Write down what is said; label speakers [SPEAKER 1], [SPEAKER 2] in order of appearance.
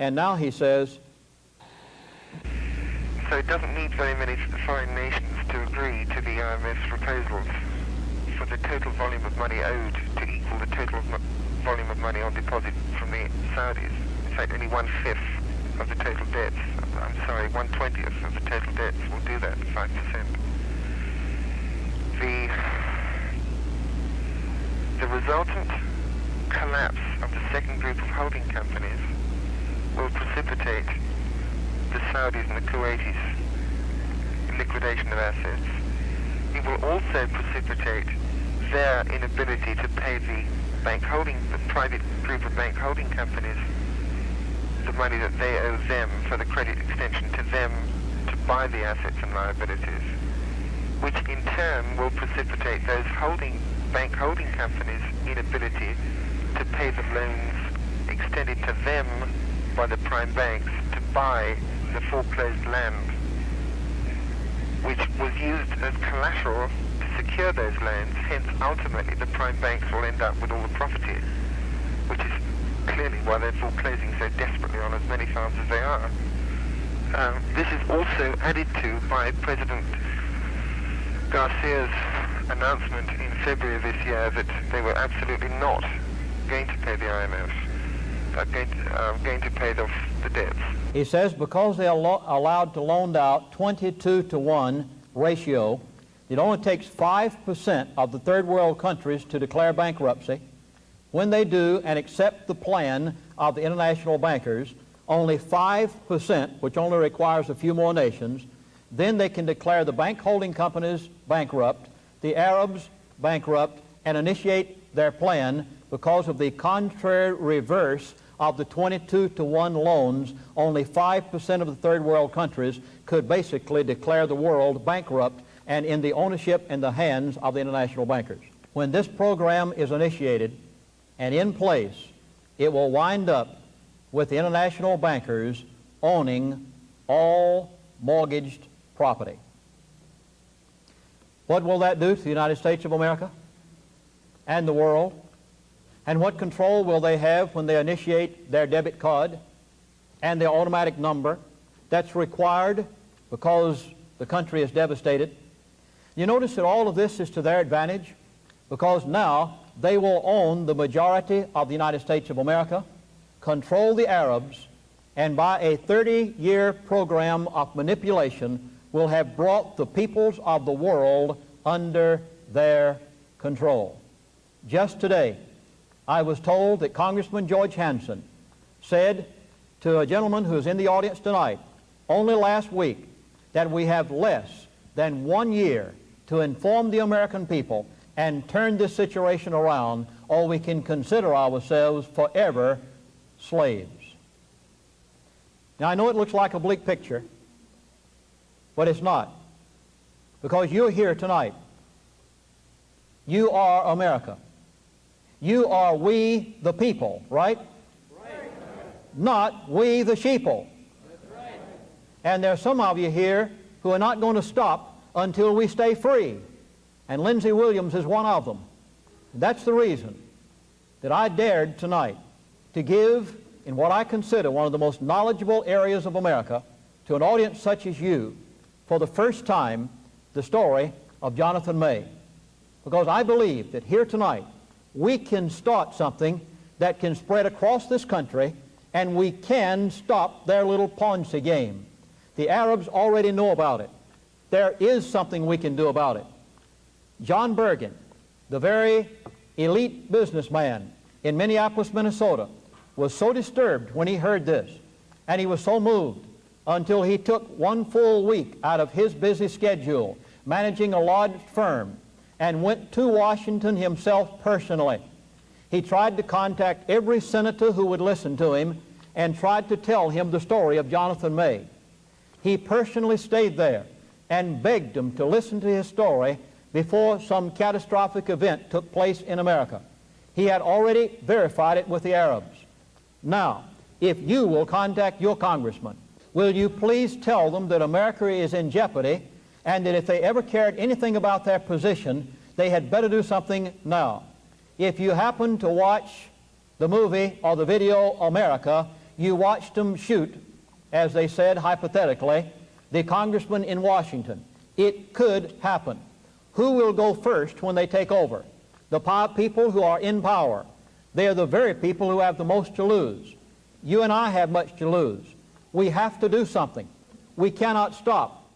[SPEAKER 1] And now he says,
[SPEAKER 2] so it doesn't need very many foreign nations to agree to the IMF's proposals for the total volume of money owed to equal the total volume of money on deposit from the Saudis. In fact, only 1/5 of the total debts, I'm sorry, 1/20th of the total debts will do that, 5%. The resultant collapse of the second group of holding companies will precipitate the Saudis and the Kuwaitis liquidation of assets. It will also precipitate their inability to pay the private group of bank holding companies the money that they owe them for the credit extension to them to buy the assets and liabilities, which in turn will precipitate those bank holding companies' inability to pay the loans extended to them by the prime banks to buy the foreclosed land, which was used as collateral to secure those loans. Hence, ultimately, the prime banks will end up with all the property, which is clearly why they're foreclosing so desperately on as many farms as they are. This is also added to by President Garcia's announcement in February of this year that they were absolutely not going to pay the IMF, going to pay off the debts.
[SPEAKER 1] He says because they are allowed to loan out 22-to-1 ratio, it only takes 5% of the third world countries to declare bankruptcy. When they do and accept the plan of the international bankers, only 5%, which only requires a few more nations, then they can declare the bank holding companies bankrupt, the Arabs bankrupt, and initiate their plan because of the contrary reverse of the 22-to-1 loans. Only 5% of the third world countries could basically declare the world bankrupt and in the ownership and the hands of the international bankers. When this program is initiated and in place, it will wind up with the international bankers owning all mortgaged property. What will that do to the United States of America and the world? And what control will they have when they initiate their debit card and their automatic number that's required because the country is devastated? You notice that all of this is to their advantage because now they will own the majority of the United States of America, control the Arabs, and by a 30-year program of manipulation will have brought the peoples of the world under their control. Just today, I was told that Congressman George Hansen said to a gentleman who is in the audience tonight, only last week, that we have less than 1 year to inform the American people and turn this situation around, or we can consider ourselves forever slaves. Now, I know it looks like a bleak picture, but it's not, because you're here tonight. You are America. You are we the people, right? Right. Not we the sheeple. That's right. And there are some of you here who are not going to stop until we stay free. And Lindsey Williams is one of them. That's the reason that I dared tonight to give, in what I consider one of the most knowledgeable areas of America, to an audience such as you, for the first time, the story of Jonathan May. Because I believe that here tonight, we can start something that can spread across this country, and we can stop their little Ponzi game. The Arabs already know about it. There is something we can do about it. John Bergen, the very elite businessman in Minneapolis, Minnesota, was so disturbed when he heard this, and he was so moved until he took 1 full week out of his busy schedule managing a large firm and went to Washington himself personally. He tried to contact every senator who would listen to him and tried to tell him the story of Jonathan May. He personally stayed there and begged them to listen to his story before some catastrophic event took place in America. He had already verified it with the Arabs. Now, if you will contact your congressman, will you please tell them that America is in jeopardy and that if they ever cared anything about their position, they had better do something now. If you happen to watch the movie or the video America, You watched them shoot, as they said hypothetically, the congressman in Washington. It could happen. Who will go first when they take over? The people who are in power. They are the very people who have the most to lose. You and I have much to lose. We have to do something. We cannot stop.